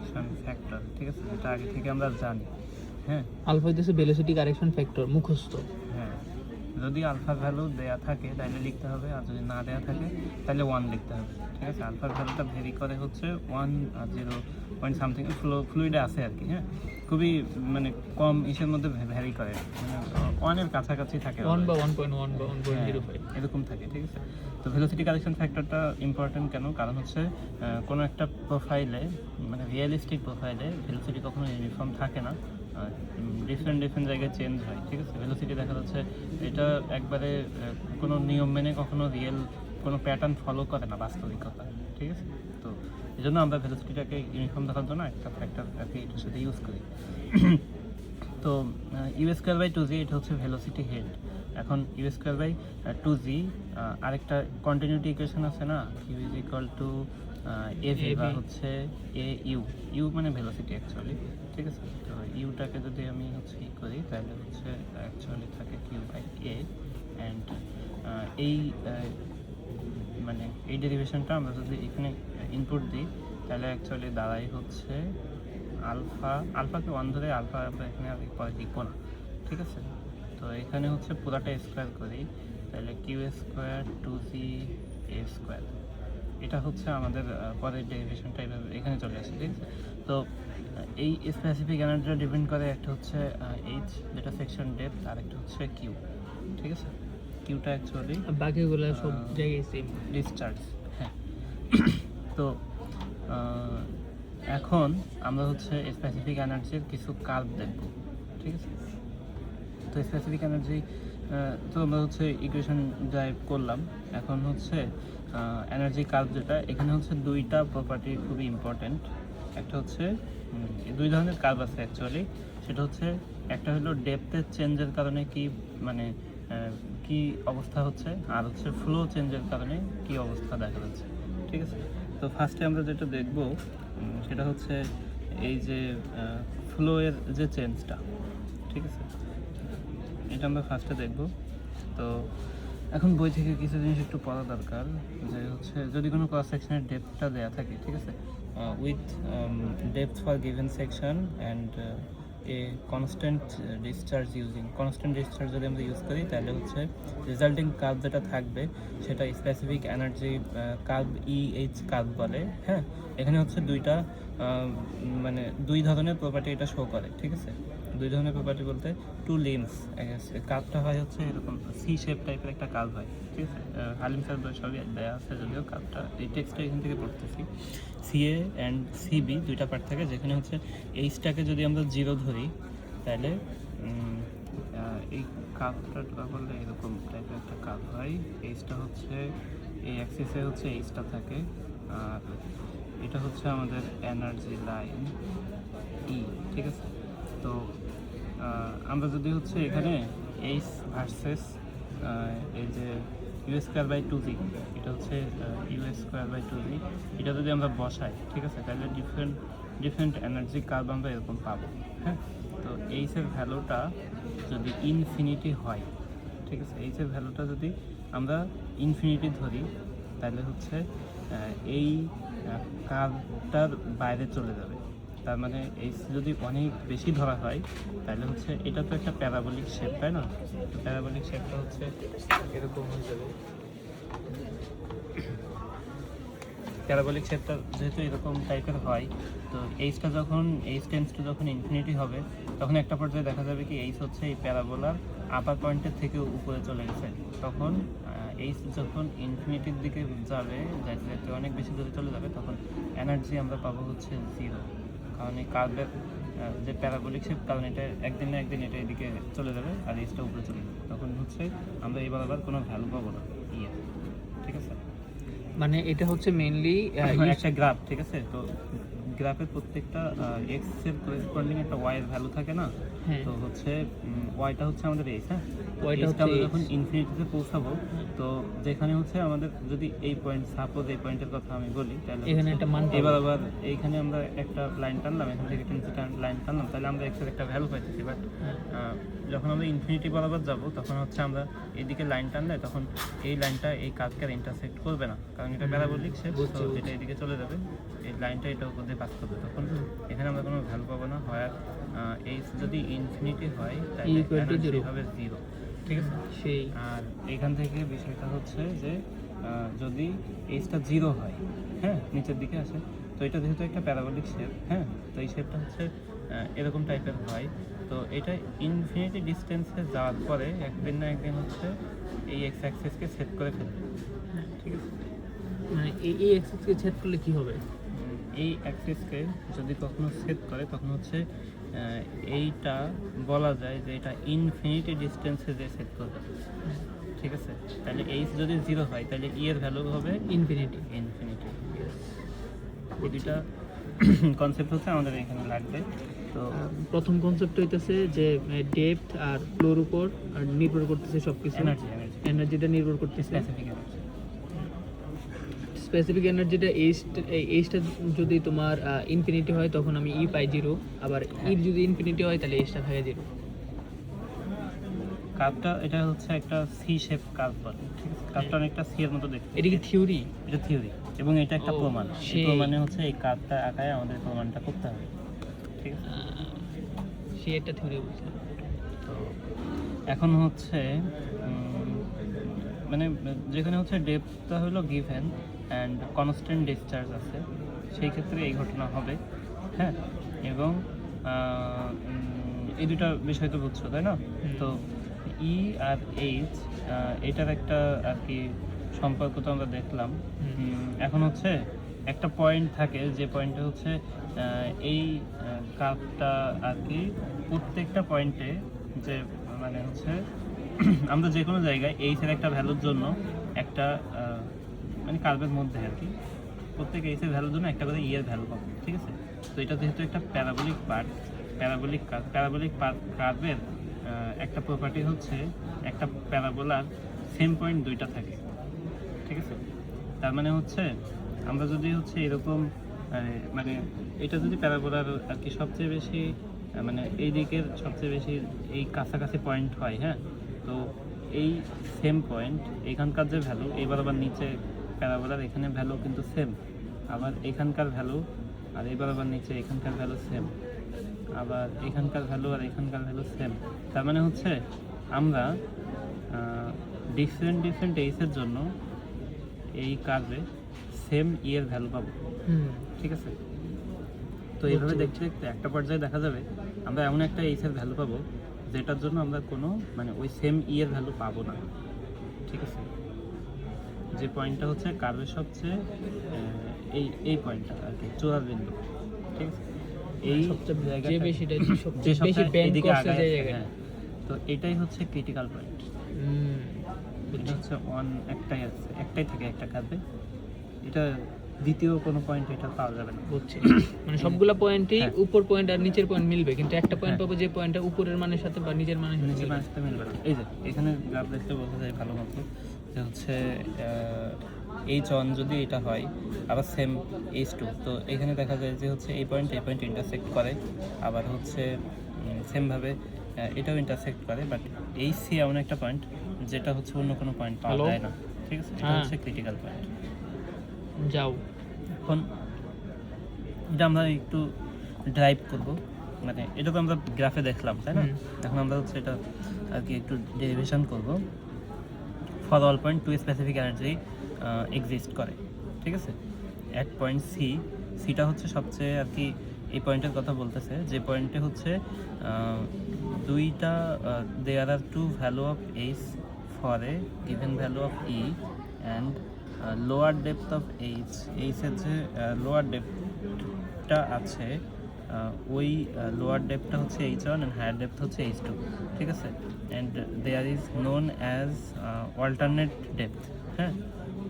Correction factor, ঠিক আছে, এটা আগে থেকে আমরা জানি। হ্যাঁ, আলফা হচ্ছে ভেলোসিটি কারেকশন ফ্যাক্টর, মুখস্থ। হ্যাঁ, যদি আলফা ভ্যালু দেয়া থাকে তাহলে লিখতে হবে, আর যদি না দেয়া থাকে তাহলে 1 লিখতে হবে। ঠিক আছে, আলফার ভ্যালুটা ভেরি করে হচ্ছে 1 আর 0 পয়েন্ট সামথিং ফ্লুইডে আছে আর কি। হ্যাঁ, খুবই মানে কম ইসের মধ্যে ভ্যারি করে, মানে 1-এর কাছাকাছি থাকে, 1 বা 1.1 বা 1.05 এরকম থাকে। ঠিক আছে, তো ভেলোসিটি কারেকশন ফ্যাক্টরটা ইম্পর্টেন্ট কেন? কারণ হচ্ছে কোনো একটা প্রোফাইলে, মানে রিয়েলিস্টিক প্রোফাইলে ভেলোসিটি কখনো ইউনিফর্ম থাকে না, ডিফারেন্ট জায়গায় চেঞ্জ হয়। ঠিক আছে, ভেলোসিটি দেখা যাচ্ছে এটা একবারে কোনো নিয়ম মেনে কখনো রিয়েল কোনো প্যাটার্ন ফলো করে না বাস্তবিকতা। ঠিক আছে, তো এই জন্য আমরা ভেলোসিটিটাকে ইউনিফর্ম দেখার জন্য একটা ফ্যাক্টর আর কি এটার সাথে ইউজ করি। তো u²/2g এটা হচ্ছে ভেলোসিটি হেড। এখন u²/2g আরেকটা কন্টিনিউটি ইকুয়েশন আছে না, q = av বা হচ্ছে au মানে ভেলোসিটি অ্যাকচুয়ালি। ঠিক আছে, তো ইউটাকে যদি আমি হচ্ছে ই করি তাহলে হচ্ছে অ্যাকচুয়ালি থাকে q/a, অ্যান্ড এই মানে এই ডেরিভেশনটা আমরা যদি এখানে ইনপুট দিই তাহলে অ্যাকচুয়ালি দাঁড়াই হচ্ছে আলফাকে 1 ধরে আলফা আমরা এখানে আর পরে লিখবো না। ঠিক আছে, তো এখানে হচ্ছে পুরাটা স্কোয়ার করি তাহলে q²/2g², এটা হচ্ছে আমাদের পরের ডেরিভেশনটা এইভাবে এখানে চলে আসে। ঠিক আছে, তো এই স্পেসিফিক এনার্জিটা ডিপেন্ড করে, একটা হচ্ছে এইচ যেটা সেকশন ডেপথ, আর একটা হচ্ছে কিউ। ঠিক আছে, কিউটা অ্যাকচুয়ালি বাকিগুলো সব জায়গায় সেম ডিসচার্জ। হ্যাঁ, তো এখন আমরা হচ্ছে স্পেসিফিক এনার্জির কিছু কার্ভ দেখব। ঠিক আছে, তো স্পেসিফিক এনার্জি তো আমরা হচ্ছে ইকুয়েশন ড্রাইভ করলাম। এখন হচ্ছে এনার্জি কার্ভ যেটা, এখানে হচ্ছে দুইটা প্রপার্টি খুবই ইম্পর্টেন্ট। একটা হচ্ছে দুই ধরনের কার্ভ আছে অ্যাকচুয়ালি, সেটা হচ্ছে একটা হলো ডেপথের চেঞ্জের কারণে কি মানে কি অবস্থা হচ্ছে, আর হচ্ছে ফ্লো চেঞ্জের কারণে কি অবস্থা দেখা যাচ্ছে। ঠিক আছে, তো ফার্স্টে আমরা যেটা দেখব সেটা হচ্ছে এই যে ফ্লোয়ের যে চেঞ্জটা। ঠিক আছে, এটা আমরা ফার্স্টে দেখব। তো এখন বই থেকে কিছু জিনিস একটু পড়া দরকার, যে হচ্ছে যদি কোনো ক্রস সেকশনের ডেপথটা দেওয়া থাকে, ঠিক আছে, with depth for given section and a constant discharge using constant discharge যদি আমরা ইউজ করি তাহলে হচ্ছে রেজাল্টিং কার্ভ যেটা থাকবে সেটা specific energy curve EH curve বলে। হ্যাঁ, এখানে হচ্ছে দুইটা মানে দুই ধরনের প্রপার্টি এটা শো করে। ঠিক আছে, দুই ধরনের প্রপার্টি বলতে টু লিম্বস, কার্ভটা হয় হচ্ছে এরকম সি শেপ টাইপের একটা কার্ভ হয়। ঠিক আছে, হালিম স্যার সবই দেওয়া আছে, যদিও কার্ভটা এই টেক্সটটা এখান থেকে পড়তেছি। সিএ অ্যান্ড সিবি দুইটা পার্ট থাকে, যেখানে হচ্ছে এইচটাকে যদি আমরা 0 ধরি তাহলে এই কার্ভটা ড্র করলে এরকম টাইপের একটা কার্ভ হয়। এইচটা হচ্ছে এই অ্যাক্সিসে হচ্ছে এইচটা থাকে, আর এটা হচ্ছে আমাদের এনার্জি লাইন ই। ঠিক আছে, তো আমরা যদি হচ্ছে এখানে এইচ ভার্সেস এই যে u²/2g, এটা হচ্ছে u²/2g, এটা যদি আমরা বসাই, ঠিক আছে, তাহলে ডিফারেন্ট এনার্জি কার্ভ আমরা এরকম পাবো। হ্যাঁ, তো এইচের ভ্যালুটা যদি ইনফিনিটি হয়, ঠিক আছে, এইচের ভ্যালুটা যদি আমরা ইনফিনিটি ধরি তাহলে হচ্ছে এই কার্ভটার বাইরে চলে যাবে। তার মানে এইচ যদি অনেক বেশি ধরা হয় তাহলে হচ্ছে এটা তো একটা প্যারাবোলিক শেপ, তাই না? প্যারাবোলিক শেপটা হচ্ছে এরকম হয়ে যাবে। প্যারাবোলিক শেপটা যেহেতু এরকম টাইপের হয়, তো এইচটা যখন এইচ টেন্স টু যখন ইনফিনিটি হবে তখন একটা পর্যায়ে দেখা যাবে কি এইচ হচ্ছে এই প্যারাবোলার আপার পয়েন্টের থেকে উপরে চলে গেছে। তখন এইচ যখন ইনফিনিটির দিকে যাবে, যাইতে যাইতে অনেক বেশি দূরে চলে যাবে, তখন এনার্জি আমরা পাবো হচ্ছে 0। কারণ এই কার্ভের যে প্যারাবোলিক শেপ, কারণ এটা একদিন না একদিন এটা এদিকে চলে যাবে আর এইচটা উপরে চলে যাবে, তখন হচ্ছে আমরা এবার আবার কোনো ভ্যালু পাবো না ইয়ে। ঠিক আছে, মানে এটা হচ্ছে মেইনলি একটা গ্রাফ। ঠিক আছে, তো গ্রাফের প্রত্যেকটা এক্স এর করেসপন্ডিং একটা ওয়াই এর ভ্যালু থাকে না, তো হচ্ছে ওয়াইটা হচ্ছে আমাদের এইচ। হ্যাঁ, ওয়াইটা হচ্ছে আমরা যখন ইনফিনিটিতে পৌঁছাবো, তো যেখানে হচ্ছে আমাদের যদি এই পয়েন্ট, সাপোজ এই পয়েন্টের কথা আমি বলি, তাহলে এখানে একটা মান এবার আবার এইখানে আমরা একটা লাইন টানলাম, এখান থেকে লাইন টানলাম, তাহলে আমরা এক্সের একটা ভ্যালু পাইতেছি। বাট যখন আমরা ইনফিনিটি বরাবর যাব তখন হচ্ছে আমরা এইদিকে লাইন টানলে তখন এই লাইনটা এই কার্ভকে ইন্টারসেক্ট করবে না, কারণ এটা প্যারাবোলিক শেপ, তো যেটা এদিকে চলে যাবে এই লাইনটা এটা উপর দিয়ে পাস করবে, তখন এখানে আমরা কোনো ভ্যালু পাবো না। হয় এইচ যদি ইনফিনিটি হয় তাহলে equal to এনার্জি 0 হবে 0, ঠিক আছে। সেই আর এখান থেকে বিষয়টা হচ্ছে যে যদি এইচটা 0 হয়, হ্যাঁ, নিচের দিকে আসে, তো এটা যেহেতু একটা প্যারাবোলিক শেপ, হ্যাঁ, তো এই শেপটা হচ্ছে এরকম টাইপের হয়। তো এটা ইনফিনিটি ডিস্টেন্সে যাওয়ার পরে একদিন না একদিন হচ্ছে এই এক্স অ্যাক্সিসকে সেট করে ফেলবে, ঠিক আছে। মানে এই এক্সিসকে ছেদ করলে কি হবে? এই অ্যাক্সিসকে যদি কখনো সেট করে তখন হচ্ছে এইটা বলা যায় যে এটা ইনফিনিটি ডিস্টেন্সে যে সেট করবে, ঠিক আছে। তাহলে এইচ যদি 0 হয় তাহলে ই এর ভ্যালু হবে ইনফিনিটি। ইনফিনিটি। এই দুইটা কনসেপ্ট হচ্ছে আমাদের এখানে লাগবে। তো প্রথম কনসেপ্ট হইতেছে যে ডেপথ আর ফ্লোর উপর আর নির্ভর করতেছে সবকিছু, এনার্জি এনার্জিটা নির্ভর করতেছে স্পেসিফিক এনার্জি। স্পেসিফিক এনার্জিটা এইচটা যদি তোমার ইনফিনিটি হয় তখন আমি ই পাই 0, আবার ই যদি ইনফিনিটি হয় তাহলে এইচটা থাকে 0। কার্ভটা এটা হচ্ছে একটা সি শেপ কার্ভ বলে, ঠিক আছে। কার্ভটা অনেকটা সি এর মতো দেখতে। এটা কি থিওরি? এটা থিওরি এবং এটা একটা ও, প্রমাণ। এই সেই। প্রমাণে হচ্ছে এই কার্ভটা আঁকায় আমাদের প্রমাণটা করতে হবে, ঠিক আছে। সে একটা থিওরি বলছে। তো এখন হচ্ছে মানে যেখানে হচ্ছে ডেপথটা হলো গিভেন অ্যান্ড কনস্ট্যান্ট ডিসচার্জ আছে, সেই ক্ষেত্রে এই ঘটনা হবে, হ্যাঁ। এবং এই দুটা বিষয় তো বুঝছো, তাই না? তো ই আর এইচ এটার একটা আর কি সম্পর্ক তো আমরা দেখলাম। এখন হচ্ছে একটা পয়েন্ট থাকে যে পয়েন্টে হচ্ছে এই কার্ভটা আর কি প্রত্যেকটা পয়েন্টে যে মানে হচ্ছে আমরা যে কোনো জায়গায় এইচের একটা ভ্যালুর জন্য একটা মানে কার্ভের মধ্যে আর কি প্রত্যেক এইচের ভ্যালুর জন্য একটা করে ই এর ভ্যালু পাবো, ঠিক আছে। তো এটা যেহেতু একটা প্যারাবোলিক কার্ভের একটা প্রপার্টি হচ্ছে একটা প্যারাবোলার সেম পয়েন্ট দুইটা থাকে, ঠিক আছে। তার মানে হচ্ছে আমরা যদি হচ্ছে এরকম মানে এটা যদি প্যারাবোলার আর কি সবচেয়ে বেশি মানে এই দিকের সবচেয়ে বেশি এই কাছাকাছি পয়েন্ট হয়, হ্যাঁ, তো এই সেম পয়েন্ট এখানকার যে ভ্যালু এইবার আবার নিচে প্যারাবোলার এখানে ভ্যালু কিন্তু সেম, আবার এখানকার ভ্যালু আর এইবার আবার নিচে এখানকার ভ্যালু সেম, আবার এখানকার ভ্যালু আর এখানকার ভ্যালু সেম। তার মানে হচ্ছে আমরা ডিফারেন্ট এইচের জন্য এই কার্ভে সেম ই এর ভ্যালু পাবো, ঠিক আছে। তো এইভাবে দেখতে দেখতে একটা পর্যায়ে দেখা যাবে আমরা এমন একটা এইচ এর ভ্যালু পাবো যেটার জন্য আমরা কোনো মানে ওই সেম ই এর ভ্যালু পাবো না, ঠিক আছে। যে পয়েন্টটা হচ্ছে কার্ভের সবচেয়ে এই পয়েন্টটা আর কি চূড়ার বিন্দু, ঠিক আছে। এই যে বেশিটা যে সবচেয়ে বেশি সবচেয়ে ব্যান্ড এদিকে করছে আগায় যে আছে, জায়গায়। হ্যাঁ। তো এটাই হচ্ছে ক্রিটিক্যাল পয়েন্ট। এটা হচ্ছে একটাই থাকে একটা কার্ভে, এটা দ্বিতীয় কোনো পয়েন্ট এটা পাওয়া যাবে না, বুঝছি। মানে সবগুলা পয়েন্টই হ্যাঁ। উপর পয়েন্ট আর নিচের পয়েন্ট মিলবে, কিন্তু একটা পয়েন্ট হ্যাঁ। পাবো যে পয়েন্টটা উপরের মানের সাথে বা নিচের মানের সাথে নিচে মিলবে। মাঝতে মিলবে না। এই যে এখানে গ্রাফ দেখতে বোঝা যায় ভালো মতো যে হচ্ছে H1 যদি এটা হয় আবার সেম H2, তো এখানে দেখা যায় যে হচ্ছে এই পয়েন্ট ইন্টারসেক্ট করে, আবার হচ্ছে সেমভাবে এটাও ইন্টারসেক্ট করে, বাট এই সি এমন একটা পয়েন্ট যেটা হচ্ছে অন্য কোনো পয়েন্ট পাওয়া Hello? যায় না, ঠিক আছে। এটা হ্যাঁ। হচ্ছে ক্রিটিক্যাল পয়েন্ট। যাও। এখন এটা আমরা একটু ড্রাইভ করব, মানে এটা তো আমরা গ্রাফে দেখলাম, তাই না? এখন আমরা হচ্ছে এটা আর কি একটু ডেরিভেশন করব। For all point two specific energy exist করে, ঠিক আছে। অ্যাট পয়েন্ট সিটা হচ্ছে সবচেয়ে আর কি এই পয়েন্টের কথা বলতেছে যে পয়েন্টে হচ্ছে দুইটা there are two value of H for a given value of E and lower depth of এইচের যে লোয়ার ডেপথটা আছে ওই লোয়ার ডেপথটা হচ্ছে H1 অ্যান্ড হায়ার ডেপথ হচ্ছে H2, ঠিক আছে। And there is known as alternate depth, হ্যাঁ।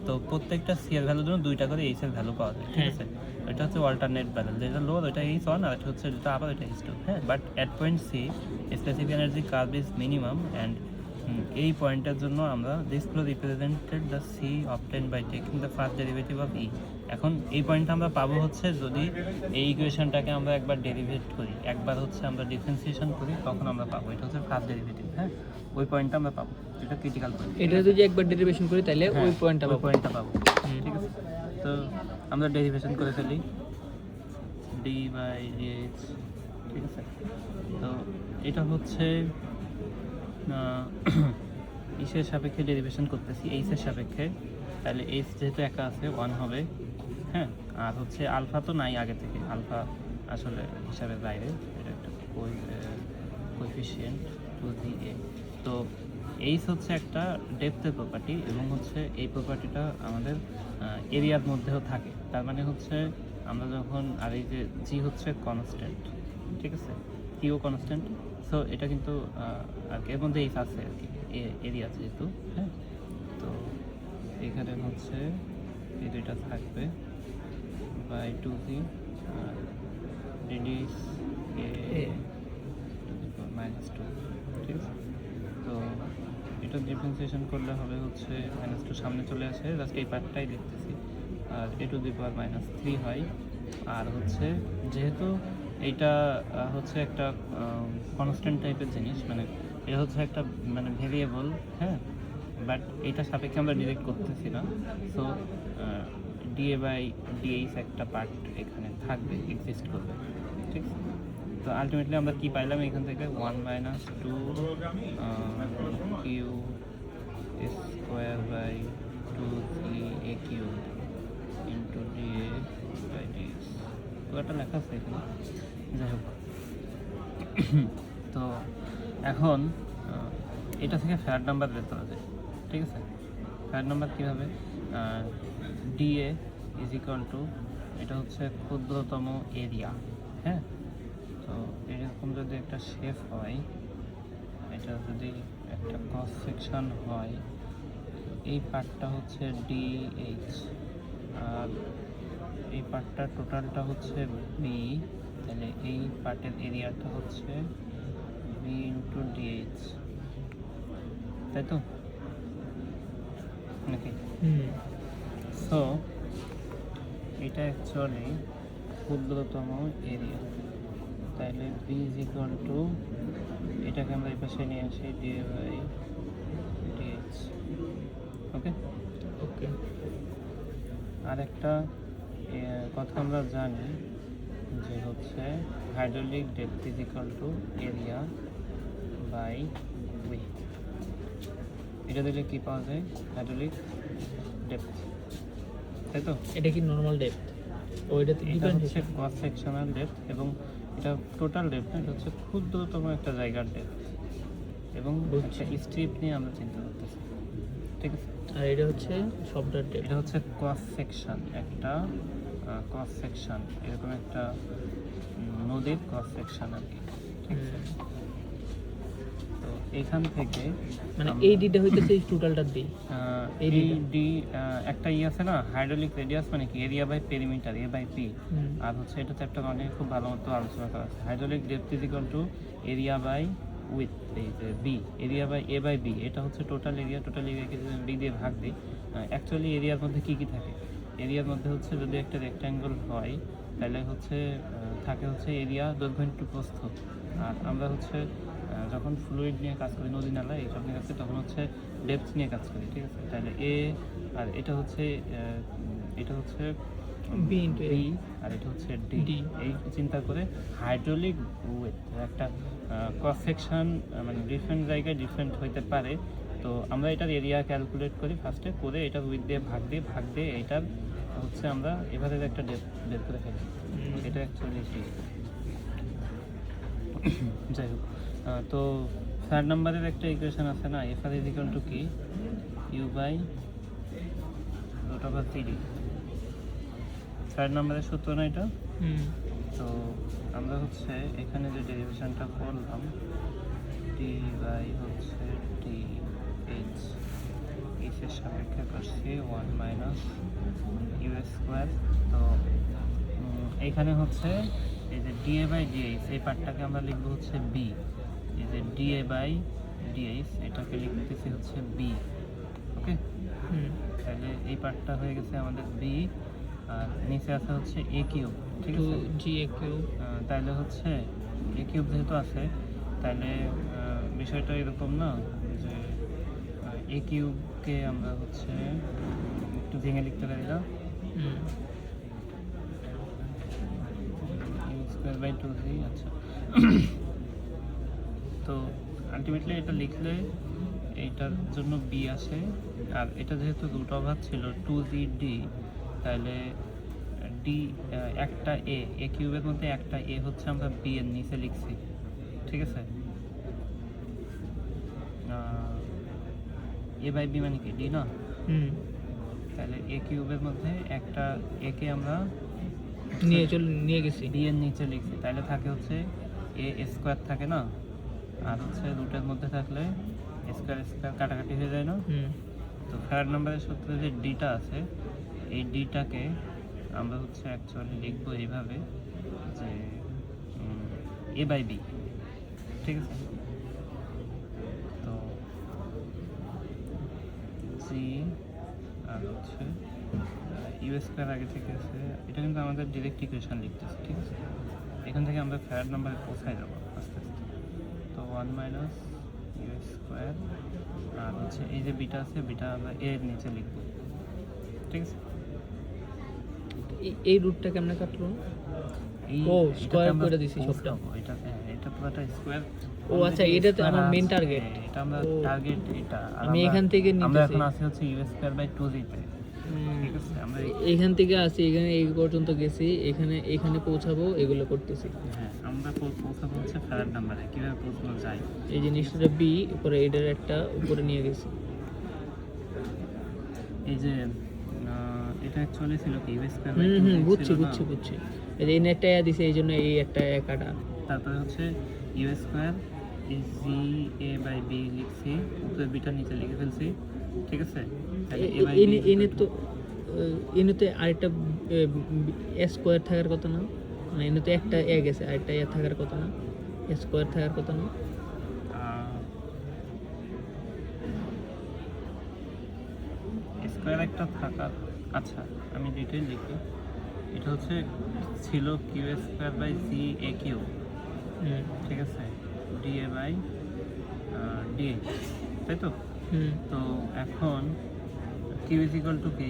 তো প্রত্যেকটা সি এর ভ্যালুর জন্য দুইটা করে এইচ এর ভ্যালু পাওয়া যায়, ঠিক আছে। এটা হচ্ছে অল্টারনেট ভ্যালু, যেটা লোয়ার ওইটা H1 আর এটা হচ্ছে যেটা আবার এটা H2, হ্যাঁ। But at point C specific energy curve is minimum and এই পয়েন্টের জন্য আমরা this flow represented the C obtain by taking the first derivative of E. এখন এই পয়েন্টটা আমরা পাবো হচ্ছে যদি এই ইকুয়েশনটাকে আমরা একবার ডেরিভেট করি, একবার হচ্ছে আমরা ডিফারেন্সিয়েশন করি, তখন আমরা পাবো এটা হচ্ছে ফার্স্ট ডেরিভেটিভ, হ্যাঁ। ওই পয়েন্টটা আমরা পাবো, এটা ক্রিটিক্যাল পয়েন্ট। এটা যদি একবার ডেরিভেশন করি তাহলে ওই পয়েন্টটা পাবো। পয়েন্টটা পাবো, ঠিক আছে। তো আমরা ডেরিভেশন করে ফেলি। ডি বাই এইচ, ঠিক আছে। তো এটা হচ্ছে ইসের সাপেক্ষে ডেরিভেশন করতেছি, এইচের সাপেক্ষে, তাহলে এইচ যেহেতু একা আছে 1 হবে, হ্যাঁ। আর হচ্ছে আলফা তো নাই আগে থেকে, আলফা আসলে হিসাবের বাইরে, এটা একটা কোএফিসিয়েন্ট 2ZA। তো এইচ হচ্ছে একটা ডেপথের প্রপার্টি এবং হচ্ছে এই প্রপার্টিটা আমাদের এরিয়ার মধ্যেও থাকে। তার মানে হচ্ছে আমরা যখন, আর এই যে জি হচ্ছে কনস্ট্যান্ট, ঠিক আছে, কিও কনস্ট্যান্ট। সো এটা কিন্তু আর কি এর মধ্যে এইচ আছে আর কি, এরিয়া যেহেতু, হ্যাঁ। তো এখানে হচ্ছে এই দুইটা থাকবে বাই 2Z আর রেডিয়াস এ -2, ঠিক আছে। তো এটা ডিফারেন্সিয়েশন করলে হবে হচ্ছে -2 সামনে চলে আসে, জাস্ট এই পার্টটাই লিখতেছি, আর a⁻³ হয়। আর হচ্ছে যেহেতু এইটা হচ্ছে একটা কনস্ট্যান্ট টাইপের জিনিস, মানে এটা হচ্ছে একটা মানে ভেরিয়েবল, হ্যাঁ, বাট এইটা সাপেক্ষে আমরা ডিরেক্ট করতেছি না। সো ডিএ বাই ডিএইচ একটা পার্ট এখানে থাকবে, এক্সিস্ট করবে, ঠিক আছে। তো আলটিমেটলি আমরা কি পাইলাম এখান থেকে, 1 - 2 Q square by 2ZA³ into D A by D S. পুরোটা লেখা আছে এখানে, যাই হোক। তো এখন এটা থেকে ফ্যারাড নাম্বার বের করা যায়, ঠিক আছে। ফ্যারাড নাম্বার কীভাবে, ডিএ ইজ ইকুয়াল টু, এটা হচ্ছে ক্ষুদ্রতম এরিয়া, হ্যাঁ। তো এরকম যদি একটা শেপ হয়, এটা যদি একটা ক্রস সেকশন হয়, এই পার্টটা হচ্ছে ডিএইচ, আর এই পার্টটা টোটালটা হচ্ছে বি, তাহলে এই পার্টের এরিয়াটা হচ্ছে বি ইন্টু ডিএইচ, তাই তো নাকি? সো এটা অ্যাকচুয়ালি ক্ষুদ্রতম এরিয়া, তাহলে বি ইজ ইকুয়াল টু, এটাকে আমরা এই পাশে নিয়ে আসি, D A by D H, okay okay. আরেকটা কথা আমরা জানি যে হচ্ছে hydraulic depth is equal to area by width. এটা দিলে কি পাওয়া যায়, হাইড্রোলিক ডেপথ, তাই তো। এটা কি নরমাল ডেপথ? ওইটা তো এটা হচ্ছে ক্রস সেকশনাল ডেপথ, এবং এটা টোটাল ডেপথ না, এটা হচ্ছে ক্ষুদ্রতম একটা জায়গার ডেপথ, এবং হচ্ছে স্ট্রিপ নিয়ে আমরা চিন্তা করতেছি, ঠিক আছে। আর এটা হচ্ছে সবটার ডেপথ। এটা হচ্ছে ক্রস সেকশন, একটা ক্রস সেকশন, এরকম একটা নদীর ক্রস সেকশন আর কি, ঠিক আছে। তো এখান থেকে মানে এই ডিটা হইতেছে এই টোটালটার ডি, এই ডি একটা আছে না, হাইড্রোলিক রেডিয়াস মানে কি, area by perimeter, A by P. আর হচ্ছে এটা চ্যাপ্টার অনেক খুব ভালো মতো আলোচনা করা আছে, hydraulic depth is equal to area by width, এই যে B, area by A by B, এটা হচ্ছে টোটাল এরিয়া। টোটাল এরিয়াকে যদি বি দিয়ে ভাগ দিই, অ্যাকচুয়ালি এরিয়ার মধ্যে কী কী থাকে, এরিয়ার মধ্যে হচ্ছে যদি একটা রেক্ট্যাঙ্গল হয়, তাহলে হচ্ছে থাকে হচ্ছে এরিয়া, দৈর্ঘ্য ইন্টু প্রস্থ। আর আমরা হচ্ছে যখন ফ্লুইড নিয়ে কাজ করি, নদী নালা এইসব নিয়ে কাজ করি, তখন হচ্ছে ডেপথ নিয়ে কাজ করি, ঠিক আছে। তাহলে এ, আর এটা হচ্ছে বি ইন্টু বি, আর এটা হচ্ছে ডি। এই চিন্তা করে হাইড্রোলিক উইথ একটা ক্রস সেকশন মানে ডিফারেন্ট জায়গায় ডিফারেন্ট হইতে পারে। তো আমরা এটার এরিয়া ক্যালকুলেট করি ফার্স্টে, করে এটা উইথ দিয়ে ভাগ দিয়ে এটার হচ্ছে আমরা এভাবে একটা ডেপথ বের করে ফেলি, এটা অ্যাকচুয়ালি ডি। যাই হোক, তো 3 নম্বরের একটা ইকুয়েশন আছে না, F R is equal to কি, ইউ বাই √CD। 4 নম্বরের সূত্র না এটা। তো আমরা হচ্ছে এখানে যে ডেরিভেশনটা করলাম, ডি বাই হচ্ছে ডি এইচ, এইচের সাপেক্ষে করছি 1 - ইউ স্কোয়ার। তো এইখানে হচ্ছে এই যে ডিএ বাই ডিএইচ, এই পার্টটাকে আমরা লিখবো হচ্ছে বি, এই যে ডিএ বাই ডিএইচ এটাকে লিখতেছি হচ্ছে বি, ওকে। তাহলে এই পার্টটা হয়ে গেছে আমাদের বি, আর নিচে আছে হচ্ছে এ কিউব, ঠিক আছে, জি এ কিউব। তাহলে হচ্ছে এ কিউব যেহেতু আছে, তাহলে বিষয়টা এরকম না যে এ কিউবকে আমরা হচ্ছে একটু ভেঙে লিখতে পারি না, স্কোয়ার বাই 2z। আচ্ছা, তো আলটিমেটলি এটা লিখলে এইটার জন্য বি আসে, আর এটা যেহেতু রুট ওভার ছিল 2z_d, তাহলে ডি একটা এ কিউবের মধ্যে একটা এ হচ্ছে আমরা বি এর নিচে লিখছি, ঠিক আছে। এ বাই বি মানে কি ডি না, তাহলে এ কিউবের মধ্যে একটা এ কে আমরা নিয়ে গেছি। বি এর নিচে লিখছি, তাহলে থাকে হচ্ছে এ স্কোয়ার থাকে না, আর হচ্ছে রুটের মধ্যে থাকলে স্কোয়ার স্কোয়ার কাটাকাটি হয়ে যায় না। তো থার্ড নাম্বারের সূত্রে যে ডিটা আছে, এই ডিটাকে আমরা হচ্ছে অ্যাকচুয়ালি লিখবো এইভাবে যে এ বাই বি, ঠিক আছে। তো সি আর হচ্ছে ইউ স্কোয়ার আগে থেকে আছে, এটা কিন্তু আমাদের ডিরেক্ট ইকুয়েশন লিখতেছে, ঠিক আছে। এখান থেকে আমরা থার্ড নাম্বারে পৌঁছায় যাবো আস্তে আস্তে। তো 1 মাইনাস ইউ স্কোয়ার, আর হচ্ছে এই যে বিটা আছে, বিটা আমরা এর নিচে লিখবো, ঠিক আছে। এই রুটটা কেমনে কাটলো? ও স্কয়ার করে দিছি সবটা। এটা এটা পুরোটা স্কয়ার। ও আচ্ছা, এটা তো আমার মেইন টার্গেট। এটা আমরা টার্গেট এটা। আমি এখান থেকে নিতেছি। আমরা এখন আছে হচ্ছে ইউ স্কয়ার বাই 2z তে, ঠিক আছে। আমরা এখান থেকে আসি, এখানে এই পর্যন্ত গেছি, এখানে পৌঁছাবো, এগুলো করতেছি। হ্যাঁ, আমরা পৌঁছাবো হচ্ছে থার্ড নাম্বারে। কিভাবে পৌঁছানো যায়? এই জিনিসটা বি উপরে এটার একটা উপরে নিয়ে গেছি। এই যে এটা অ্যাকচুয়ালি ছিল কি ইউ স্কয়ার বাই 2z। বুঝছি। এই যে এনে একটা এ দিছে, এই জন্য এই একটা এ কাটা। তারপরে হচ্ছে U square is G A by B লিখছি, উপরে বিটা নিচে লিখে ফেলছি, ঠিক আছে। তাহলে এ বাই বি এনে তো আরেকটা এ স্কয়ার থাকার কথা না, মানে এনে তো একটা এ গেছে, আরেকটা এ থাকার কথা না, এ স্কয়ার থাকার কথা না। স্কয়ার একটা থাকার, আচ্ছা আমি ডিটেইল লিখি। এটা হচ্ছে ছিল Q square by C A Q, ঠিক আছে, ডি এ বাই ডি, তাই তো। তো এখন কিউ ইজ ইকুয়াল টু কি,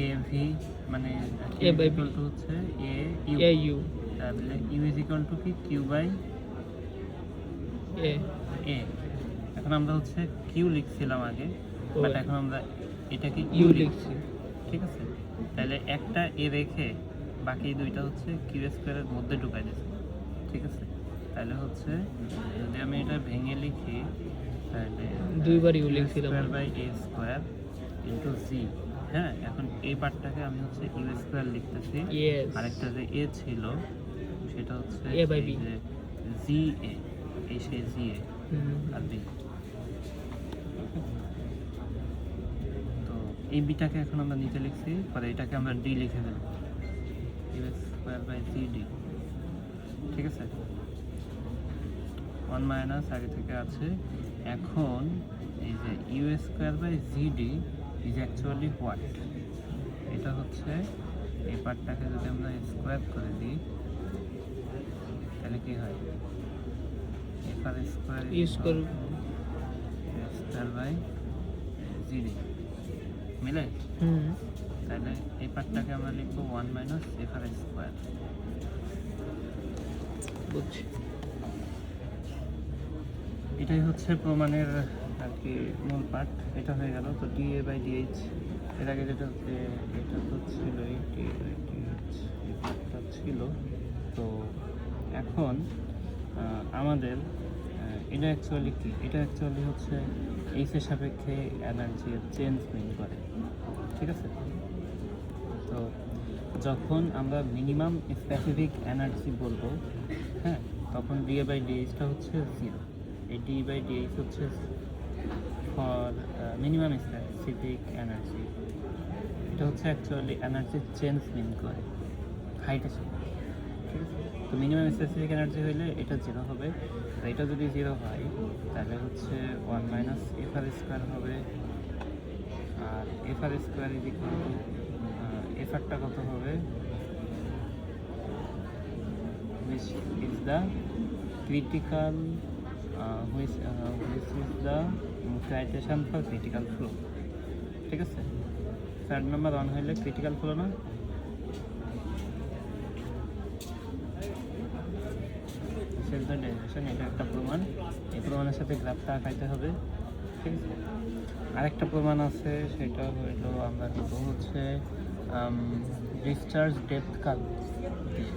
এ ভি, মানে এ বাই বি টু হচ্ছে এ ইউ, তাহলে ইউ ইজ ইকুয়াল টু কি কিউ বাই এ। এখন আমরা হচ্ছে কিউ লিখছিলাম আগে, বাট এখন আমরা এটাকে ইউ লিখছি, ঠিক আছে। তাহলে একটা এ রেখে বাকি দুইটা হচ্ছে কিউ স্কয়ারের মধ্যে ঢুকাই দিচ্ছি, ঠিক আছে। তাহলে হচ্ছে যদি আমি এটা ভেঙে লিখি, তাহলে দুইবার ইউ লিখছিলাম square by A square into G. হ্যাঁ, এখন এই পার্টটাকে আমি হচ্ছে ইউ স্কয়ার লিখতেছি, আরেকটা যে এ ছিল সেটা হচ্ছে এ বাই বি, যে জি এ, এই সেই জি এ আর বি। এই বিটাকে এখন আমরা নিচে লিখছি, পরে এটাকে আমরা ডি লিখে দেব, U square by C D, ঠিক আছে। 1 মাইনাস আগে থেকে আছে। এখন এই যে U square by G D is actually what, এটা হচ্ছে এই পার্টটাকে যদি আমরা স্কোয়ার করে দিই তাহলে কি হয়, F R square square by G D মিলে। তাহলে এই পার্টটাকে আমরা লিখবো 1 মাইনাস এফ আর স্কোয়ার। বুঝছি। এটাই হচ্ছে প্রমাণের আর কি মূল পার্ট। এটা হয়ে গেল। তো ডি এ বাই ডিএইচ, এর আগে যেটা এটা তো ছিল এই ডি এ বাই ডিএইচ, এই পার্টটা ছিল। তো এখন আমাদের এটা অ্যাকচুয়ালি কি, এটা অ্যাকচুয়ালি হচ্ছে এইচের সাপেক্ষে এনার্জির চেঞ্জ মিন করে, ঠিক আছে। তো যখন আমরা মিনিমাম স্পেসিফিক এনার্জি বলবো, হ্যাঁ, তখন ডি এ বাই ডিএইচটা হচ্ছে 0। এই ডি বাই ডিএইচ হচ্ছে ফর মিনিমাম স্পেসিফিক এনার্জি। এটা হচ্ছে অ্যাকচুয়ালি এনার্জির চেঞ্জ মিন করে হাইটের সাথে, ঠিক আছে। তো মিনিমাম স্পেসিফিক এনার্জি হইলে এটা 0 হবে। তো এটা যদি 0 হয় তাহলে হচ্ছে 1 মাইনাস এফ আর স্কোয়ার হবে, আর F R square is equal to F আরটা কত হবে, which is the critical which is the criterion for critical flow, ঠিক আছে। থার্ড নাম্বার 1 হইলে ক্রিটিক্যাল ফ্লো না, ইকুয়েশন, এটা একটা প্রমাণ। এই প্রমাণের সাথে গ্রাফটা আঁকাইতে হবে, ঠিক আছে। আরেকটা প্রমাণ আছে, সেটা হলো আমরা নিব হচ্ছে ডিসচার্জ ডেপথ কার্ভ দিয়ে।